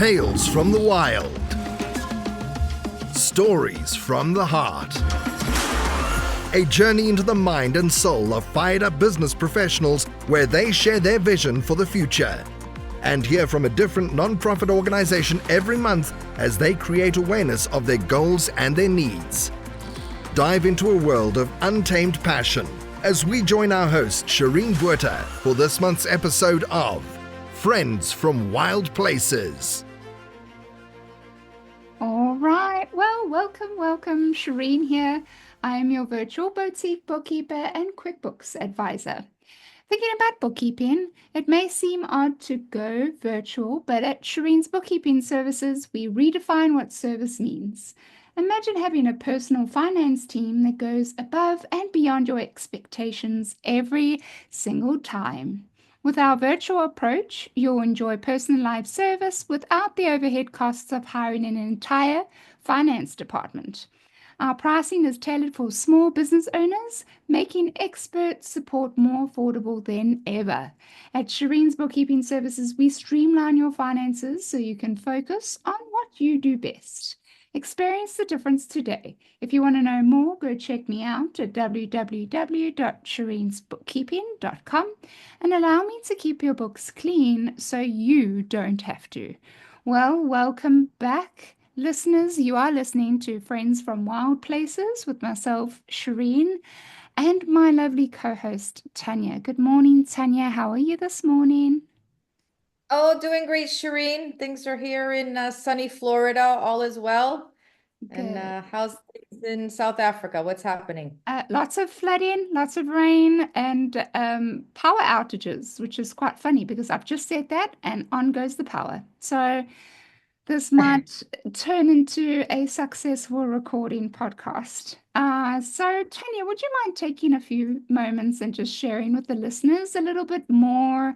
Tales from the wild. Stories from the heart. A journey into the mind and soul of fired-up business professionals where they share their vision for the future. And hear from a different non-profit organization every month as they create awareness of their goals and their needs. Dive into a world of untamed passion as we join our host, Shireen Buerta, for this month's episode of Friends from Wild Places. All right. Well, welcome. Shireen here. I am your virtual boutique bookkeeper and QuickBooks advisor. Thinking about bookkeeping, it may seem odd to go virtual, but at Shireen's Bookkeeping Services, we redefine what service means. Imagine having a personal finance team that goes above and beyond your expectations every single time. With our virtual approach, you'll enjoy personalized service without the overhead costs of hiring an entire finance department. Our pricing is tailored for small business owners, making expert support more affordable than ever. At Shireen's Bookkeeping Services, we streamline your finances so you can focus on what you do best. Experience the difference today. If you want to know more, go check me out at www.shireensbookkeeping.com and allow me to keep your books clean so you don't have to. Well, welcome back, listeners. You are listening to Friends from Wild Places with myself, Shireen, and my lovely co-host, Tanya. Good morning, Tanya. How are you this morning? Oh, doing great, Shireen. Things are here in sunny Florida. All is well. Good. And how's things in South Africa? What's happening? Lots of flooding, lots of rain, and power outages, which is quite funny because I've just said that and on goes the power. So this might turn into a successful recording podcast. So Tanya, would you mind taking a few moments and just sharing with the listeners a little bit more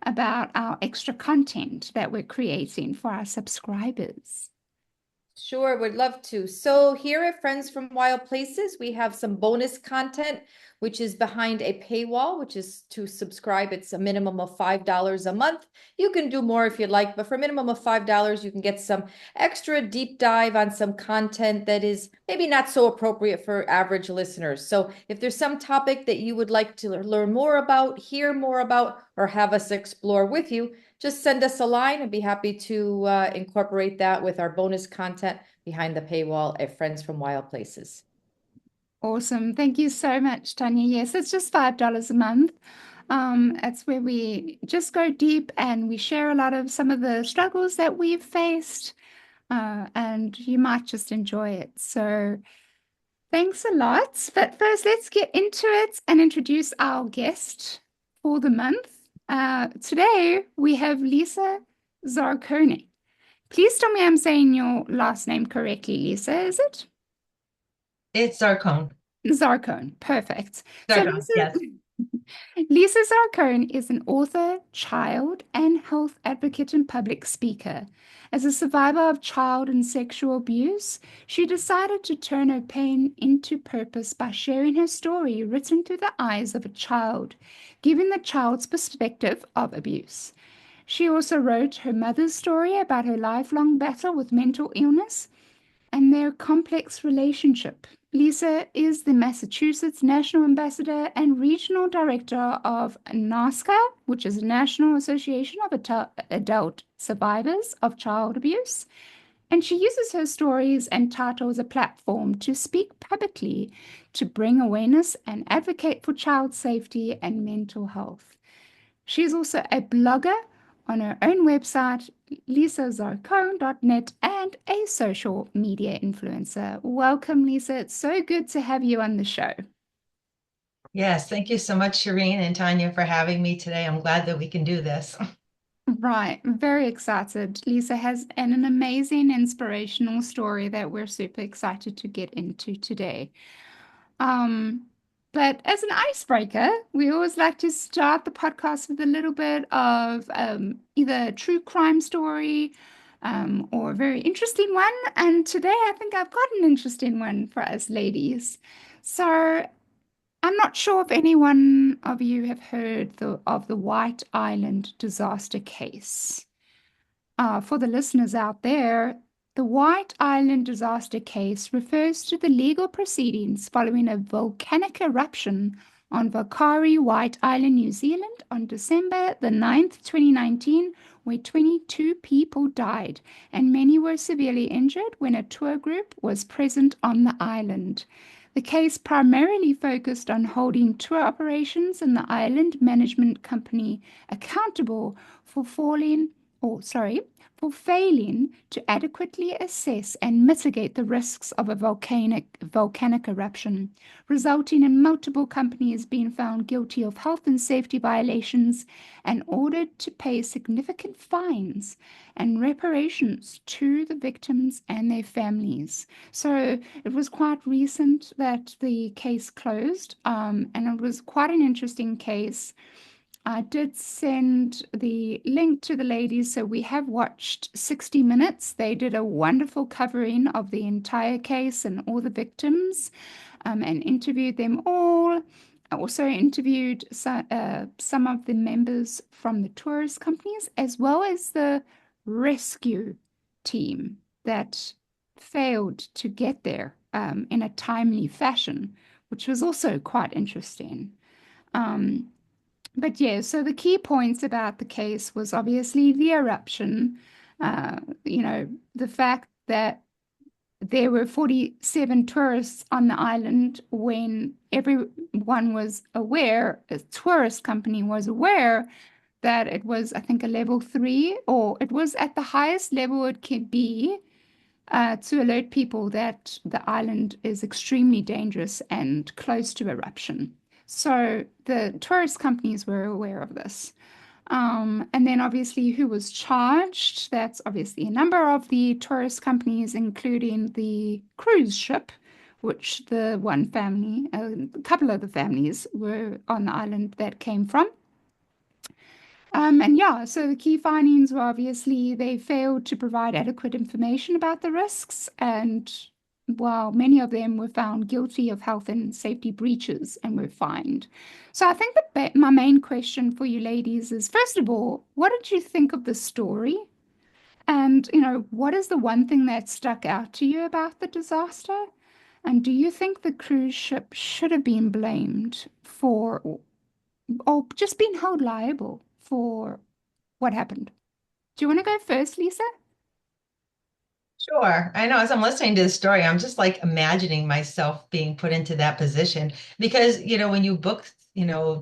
about our extra content that we're creating for our subscribers? Sure, would love to. So here at Friends from Wild Places, we have some bonus content, which is behind a paywall, which is to subscribe. It's a minimum of $5 a month. You can do more if you'd like, but for a minimum of $5, you can get some extra deep dive on some content that is maybe not so appropriate for average listeners. So if there's some topic that you would like to learn more about, hear more about, or have us explore with you, just send us a line and be happy to incorporate that with our bonus content behind the paywall at Friends from Wild Places. Awesome. Thank you so much, Tanya. Yes, it's just $5 a month. That's where we just go deep and we share a lot of some of the struggles that we've faced, and you might just enjoy it. So thanks a lot. But first, let's get into it and introduce our guest for the month. Today, we have Lisa Zarcone. Please tell me I'm saying your last name correctly, Lisa, is it? It's Zarcone. Zarcone, perfect. Zarcone, yes. Lisa Zarcone is an author, child, and health advocate and public speaker. As a survivor of child and sexual abuse, she decided to turn her pain into purpose by sharing her story written through the eyes of a child, giving the child's perspective of abuse. She also wrote her mother's story about her lifelong battle with mental illness and their complex relationship. Lisa is the Massachusetts National Ambassador and Regional Director of NASCA, which is National Association of Adult Survivors of Child Abuse. And she uses her stories and title as a platform to speak publicly to bring awareness and advocate for child safety and mental health. She's also a blogger on her own website, lisazarcone.net, and a social media influencer. Welcome, Lisa. It's so good to have you on the show. Yes, thank you so much, Shireen and Tanya, for having me today. I'm glad that we can do this. Right, very excited. Lisa has an amazing inspirational story that we're super excited to get into today. But as an icebreaker, we always like to start the podcast with a little bit of either a true crime story or a very interesting one. And today I think I've got an interesting one for us ladies. So I'm not sure if anyone of you have heard of the White Island disaster case. for the listeners out there, the White Island disaster case refers to the legal proceedings following a volcanic eruption on Vakari White Island, New Zealand on December the 9th, 2019, where 22 people died and many were severely injured when a tour group was present on the island. The case primarily focused on holding tour operations and the island management company accountable for for failing to adequately assess and mitigate the risks of a volcanic eruption, resulting in multiple companies being found guilty of health and safety violations and ordered to pay significant fines and reparations to the victims and their families. So it was quite recent that the case closed, and it was quite an interesting case. I did send the link to the ladies, so we have watched 60 Minutes. They did a wonderful covering of the entire case and all the victims, and interviewed them all. I also interviewed some of the members from the tourist companies, as well as the rescue team that failed to get there in a timely fashion, which was also quite interesting. But yeah, so the key points about the case was obviously the eruption, the fact that there were 47 tourists on the island when everyone was aware, a tourist company was aware that it was, I think, a level 3, or it was at the highest level it could be, to alert people that the island is extremely dangerous and close to eruption. So the tourist companies were aware of this. And then obviously who was charged? That's obviously a number of the tourist companies, including the cruise ship, which the one family, a couple of the families were on the island that came from. And yeah, so the key findings were obviously they failed to provide adequate information about the risks, and while many of them were found guilty of health and safety breaches and were fined. So I think that my main question for you ladies is, first of all, what did you think of the story? And, what is the one thing that stuck out to you about the disaster? And do you think the cruise ship should have been blamed for, or just been held liable for what happened? Do you want to go first, Lisa? Sure. I know as I'm listening to the story, I'm just like imagining myself being put into that position because, when you book,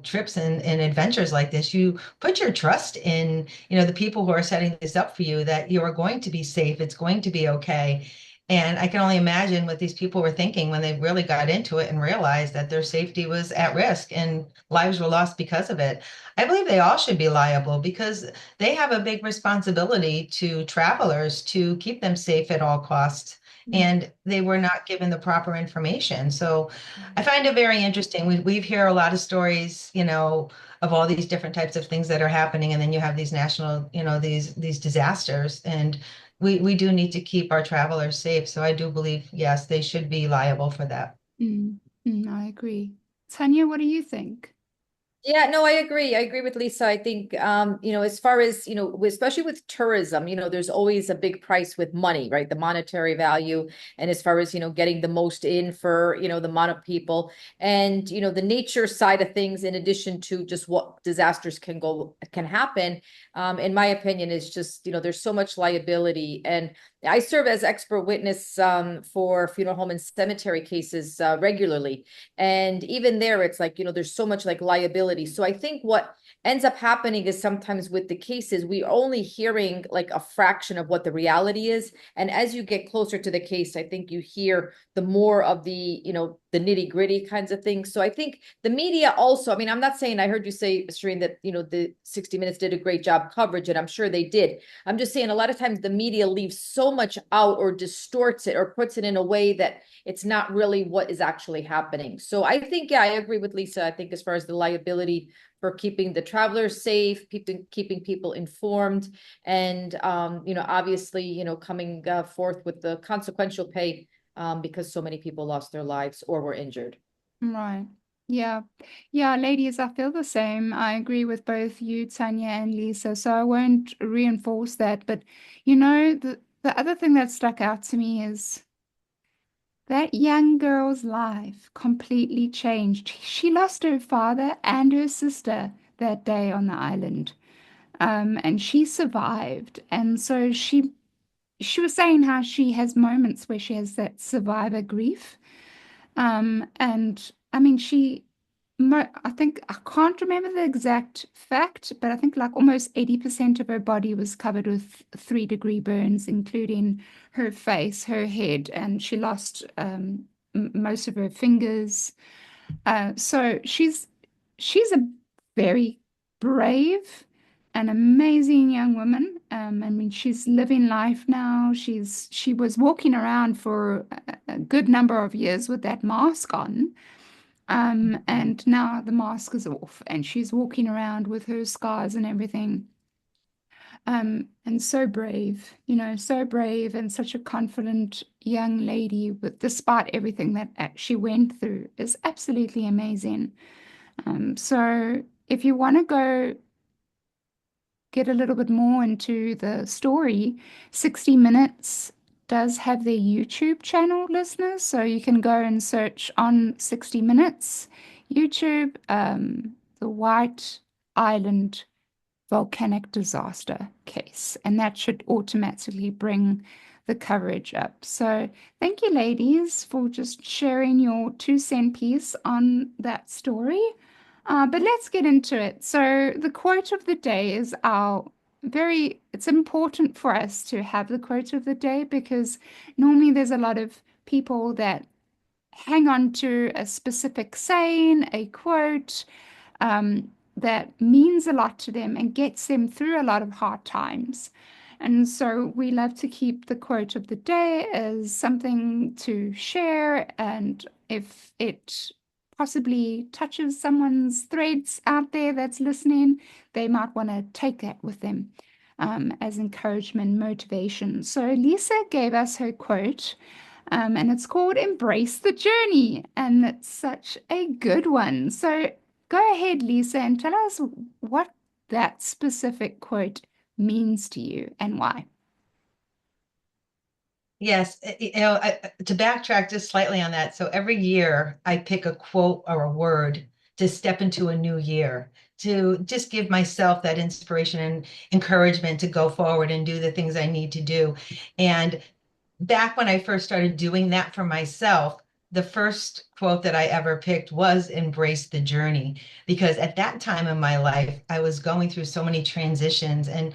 trips and adventures like this, you put your trust in, the people who are setting this up for you, that you are going to be safe. It's going to be okay. And I can only imagine what these people were thinking when they really got into it and realized that their safety was at risk and lives were lost because of it. I believe they all should be liable because they have a big responsibility to travelers to keep them safe at all costs. And they were not given the proper information. So I find it very interesting. We hear a lot of stories, of all these different types of things that are happening. And then you have these national, these disasters. And we do need to keep our travelers safe. So I do believe, yes, they should be liable for that. I agree. Tanya, what do you think? Yeah, no, I agree. I agree with Lisa. I think, as far as, especially with tourism, there's always a big price with money, right? The monetary value. And as far as, getting the most in for, the amount of people and, the nature side of things, in addition to just what disasters can happen, in my opinion, is just, there's so much liability. And I serve as expert witness for funeral home and cemetery cases regularly. And even there, it's like, there's so much like liability. So I think what ends up happening is sometimes with the cases, we're only hearing like a fraction of what the reality is. And as you get closer to the case, I think you hear the more of the, the nitty gritty kinds of things. So I think the media also, I mean, I'm not saying, I heard you say, Shireen, that, the 60 Minutes did a great job coverage, and I'm sure they did. I'm just saying a lot of times the media leaves so much out or distorts it or puts it in a way that it's not really what is actually happening. So I think, yeah, I agree with Lisa. I think as far as the liability for keeping the travelers safe, keeping people informed, and, obviously, coming forth with the consequential pay because so many people lost their lives or were injured. Right. Yeah. Yeah, ladies, I feel the same. I agree with both you, Tanya, and Lisa, so I won't reinforce that. But the other thing that stuck out to me is that young girl's life completely changed. She lost her father and her sister that day on the island. And she survived. And so she was saying how she has moments where she has that survivor grief. And I mean, I think, I can't remember the exact fact, but I think like almost 80% of her body was covered with 3-degree burns, including her face, her head, and she lost most of her fingers. So she's a very brave and amazing young woman. I mean, she's living life now. She was walking around for a good number of years with that mask on. And now the mask is off and she's walking around with her scars and everything. And so brave, so brave and such a confident young lady with despite everything that she went through is absolutely amazing. So if you want to go get a little bit more into the story, 60 Minutes does have their YouTube channel, listeners. So you can go and search on 60 Minutes YouTube, the White Island volcanic disaster case, and that should automatically bring the coverage up. So thank you, ladies, for just sharing your 2 cent piece on that story. But let's get into it. So the quote of the day is it's important for us to have the quote of the day because normally there's a lot of people that hang on to a specific saying, a quote, that means a lot to them and gets them through a lot of hard times. And so we love to keep the quote of the day as something to share. And if it possibly touches someone's threads out there that's listening, they might want to take that with them as encouragement, motivation. So Lisa gave us her quote. And it's called Embrace the Journey, and it's such a good one. So go ahead, Lisa, and tell us what that specific quote means to you and why. Yes, to backtrack just slightly on that. So every year I pick a quote or a word to step into a new year, to just give myself that inspiration and encouragement to go forward and do the things I need to do. And back when I first started doing that for myself, the first quote that I ever picked was embrace the journey. Because at that time in my life, I was going through so many transitions and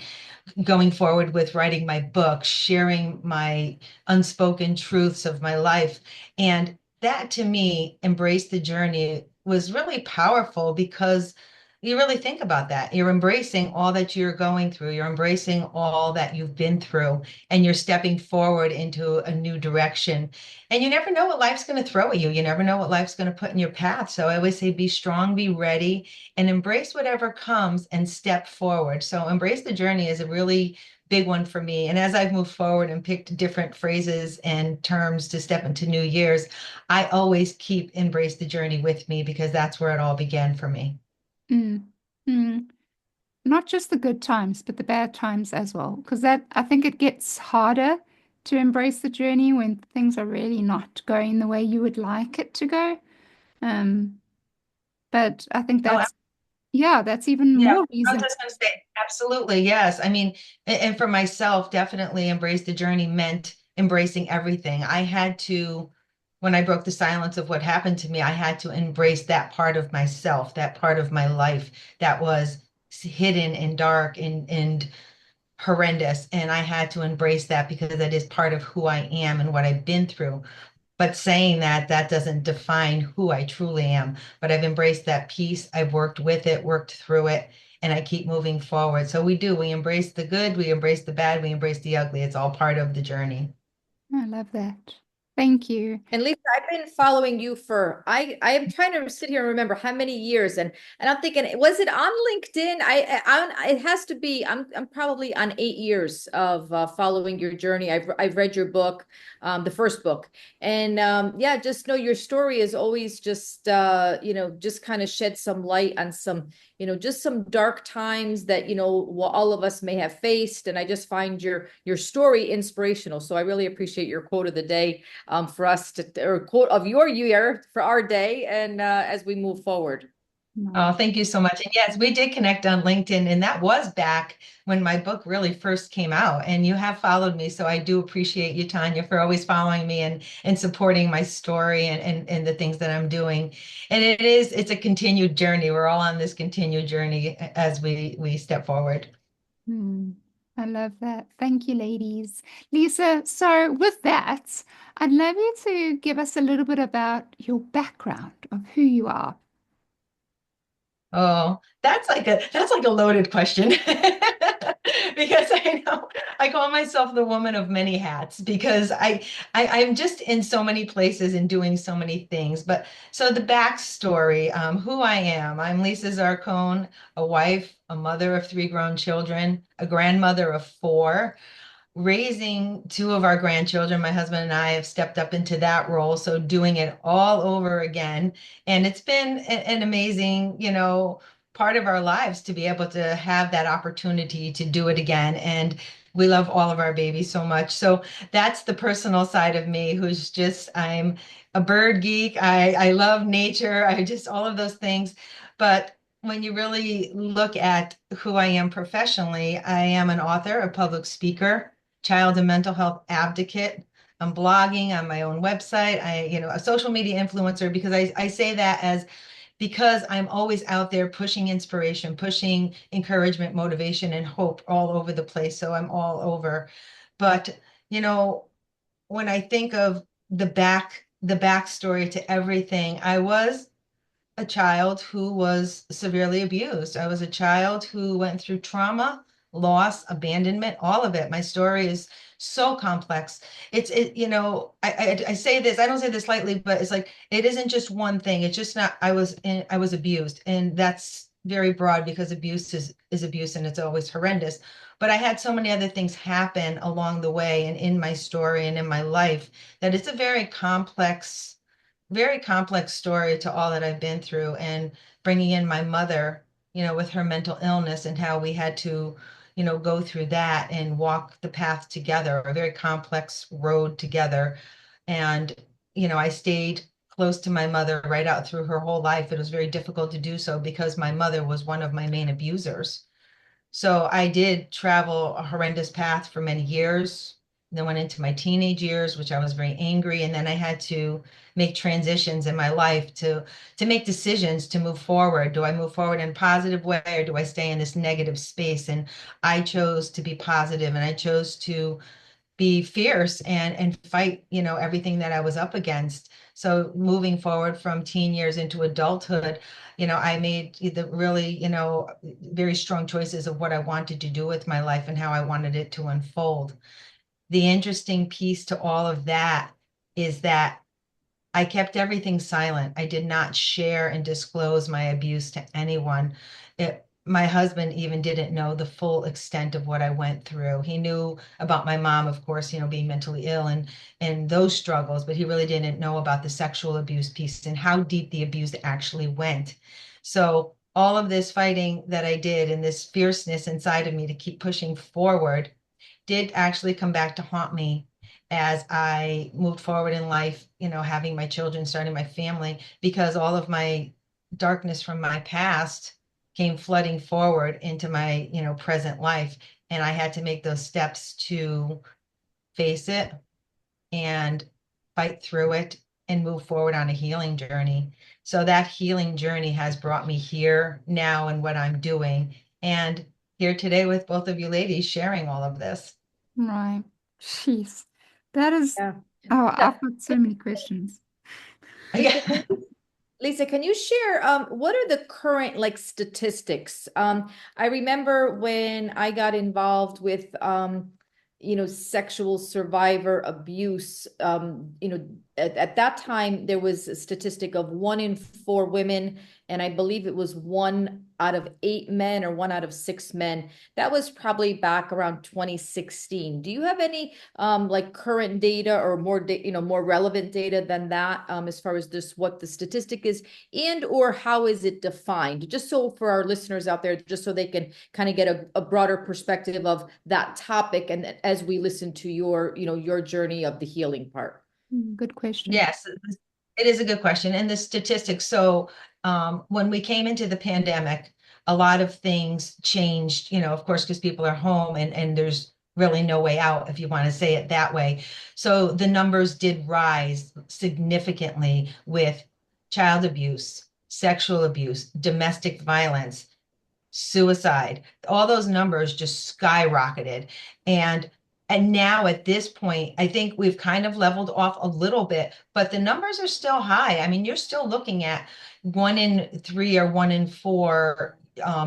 going forward with writing my book, sharing my unspoken truths of my life. And that to me, embrace the journey was really powerful because you really think about that. You're embracing all that you're going through, you're embracing all that you've been through, and you're stepping forward into a new direction. And you never know what life's going to throw at you. You never know what life's going to put in your path. So I always say be strong, be ready, and embrace whatever comes and step forward. So embrace the journey is a really big one for me. And as I've moved forward and picked different phrases and terms to step into new years, I always keep embrace the journey with me because that's where it all began for me. Mm, mm. Not just the good times, but the bad times as well. Because I think it gets harder to embrace the journey when things are really not going the way you would like it to go. Um, but I think Oh, that's even yeah, more I was reason. just going to say, absolutely, yes. I mean, and for myself, definitely embrace the journey meant embracing everything. I had to, when I broke the silence of what happened to me, I had to embrace that part of myself, that part of my life that was hidden and dark and horrendous. And I had to embrace that because that is part of who I am and what I've been through. But saying that, that doesn't define who I truly am. But I've embraced that piece. I've worked with it, worked through it, and I keep moving forward. So we do. We embrace the good, we embrace the bad, we embrace the ugly. It's all part of the journey. I love that. Thank you. And Lisa, I've been following you for I am trying to sit here and remember how many years, and I'm thinking, was it on LinkedIn? It has to be. I'm probably on 8 years of following your journey. I've read your book, the first book, and yeah, just know your story is always just just kind of shed some light on some just some dark times that all of us may have faced, and I just find your story inspirational. So I really appreciate your quote of the day for us or quote of your year for our day, and as we move forward. Oh, thank you so much. And yes, we did connect on LinkedIn, and that was back when my book really first came out. And you have followed me, so I do appreciate you, Tanya, for always following me and supporting my story and the things that I'm doing. And it's a continued journey. We're all on this continued journey as we step forward. I love that. Thank you, ladies. Lisa, so with that, I'd love you to give us a little bit about your background of who you are. Oh, that's like a loaded question because I know I call myself the woman of many hats because I'm just in so many places and doing so many things. But so the backstory, who I am, I'm Lisa Zarcone, a wife, a mother of 3 grown children, a grandmother of 4, raising 2 of our grandchildren. My husband and I have stepped up into that role, so doing it all over again. And it's been an amazing, part of our lives to be able to have that opportunity to do it again. And we love all of our babies so much. So that's the personal side of me, who's just, I'm a bird geek. I love nature. I just, all of those things. But when you really look at who I am professionally, I am an author, a public speaker, child and mental health advocate. I'm blogging on my own website. A social media influencer, because I say that as because I'm always out there pushing inspiration, pushing encouragement, motivation, and hope all over the place. So I'm all over. But, when I think of the backstory to everything, I was a child who was severely abused. I was a child who went through trauma, loss, abandonment, all of it. My story is so complex. I say this, I don't say this lightly, but it's like it isn't just one thing. It's just not, I was abused. And that's very broad because abuse is abuse and it's always horrendous. But I had so many other things happen along the way and in my story and in my life that it's a very complex story to all that I've been through, and bringing in my mother, with her mental illness and how we had to, go through that and walk the path together, a very complex road together. And, I stayed close to my mother right out through her whole life. It was very difficult to do so because my mother was one of my main abusers. So I did travel a horrendous path for many years, then went into my teenage years, which I was very angry. And then I had to make transitions in my life to make decisions to move forward. Do I move forward in a positive way, or do I stay in this negative space? And I chose to be positive, and I chose to be fierce and fight, everything that I was up against. So moving forward from teen years into adulthood, I made the really, very strong choices of what I wanted to do with my life and how I wanted it to unfold. The interesting piece to all of that is that I kept everything silent. I did not share and disclose my abuse to anyone. My husband even didn't know the full extent of what I went through. He knew about my mom, of course, being mentally ill and those struggles, but he really didn't know about the sexual abuse piece and how deep the abuse actually went. So all of this fighting that I did and this fierceness inside of me to keep pushing forward did actually come back to haunt me as I moved forward in life, having my children, starting my family, because all of my darkness from my past came flooding forward into my, present life. And I had to make those steps to face it and fight through it and move forward on a healing journey. So that healing journey has brought me here now and what I'm doing. And here today with both of you ladies sharing all of this. Right. Jeez. That is, Yeah. oh, Yeah. I've got so many questions. Lisa, Lisa, can you share what are the current statistics? I remember when I got involved with sexual survivor abuse. At that time, there was a statistic of 1 in 4 women, and I believe it was 1 out of 8 men or 1 out of 6 men. That was probably back around 2016. Do you have any like current data or more relevant data than that as far as this, what the statistic is, and or how is it defined? Just so for our listeners out there, just so they can kind of get a broader perspective of that topic, and as we listen to your journey of the healing part. Good question. Yes, it is a good question. And the statistics. So when we came into the pandemic, a lot of things changed, of course, because people are home and there's really no way out, if you want to say it that way. So the numbers did rise significantly with child abuse, sexual abuse, domestic violence, suicide. All those numbers just skyrocketed. And now at this point, I think we've kind of leveled off a little bit, but the numbers are still high. I mean, you're still looking at 1 in 3 or 1 in 4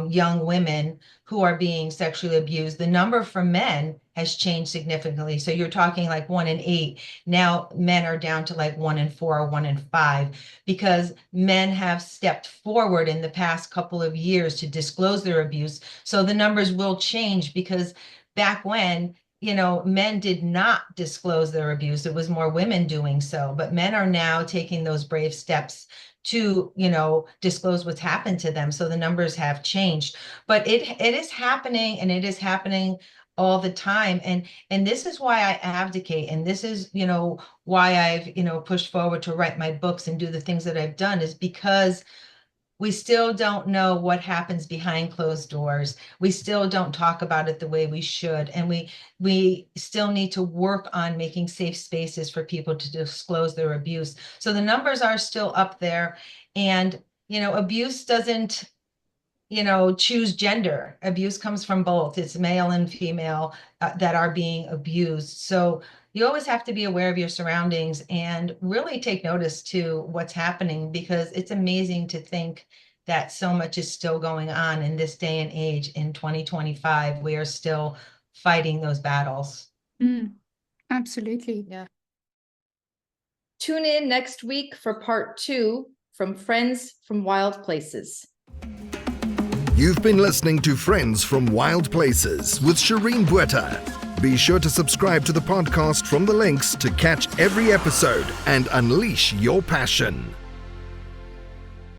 young women who are being sexually abused. The number for men has changed significantly. So you're talking like 1 in 8. Now men are down to like 1 in 4 or 1 in 5, because men have stepped forward in the past couple of years to disclose their abuse. So the numbers will change, because back when men did not disclose their abuse, it was more women doing so, but men are now taking those brave steps to, disclose what's happened to them. So the numbers have changed, but it is happening, and it is happening all the time. And this is why I advocate. And this is, why I've, pushed forward to write my books and do the things that I've done, is because we still don't know what happens behind closed doors. We still don't talk about it the way we should. And we still need to work on making safe spaces for people to disclose their abuse. So the numbers are still up there. And, abuse doesn't, choose gender. Abuse comes from both. It's male and female that are being abused. So you always have to be aware of your surroundings and really take notice to what's happening, because it's amazing to think that so much is still going on in this day and age. In 2025, we are still fighting those battles. Absolutely. Yeah. Tune in next week for part 2 from Friends from Wild Places. You've been listening to Friends from Wild Places with Shireen Bueta. Be sure to subscribe to the podcast from the links to catch every episode and unleash your passion.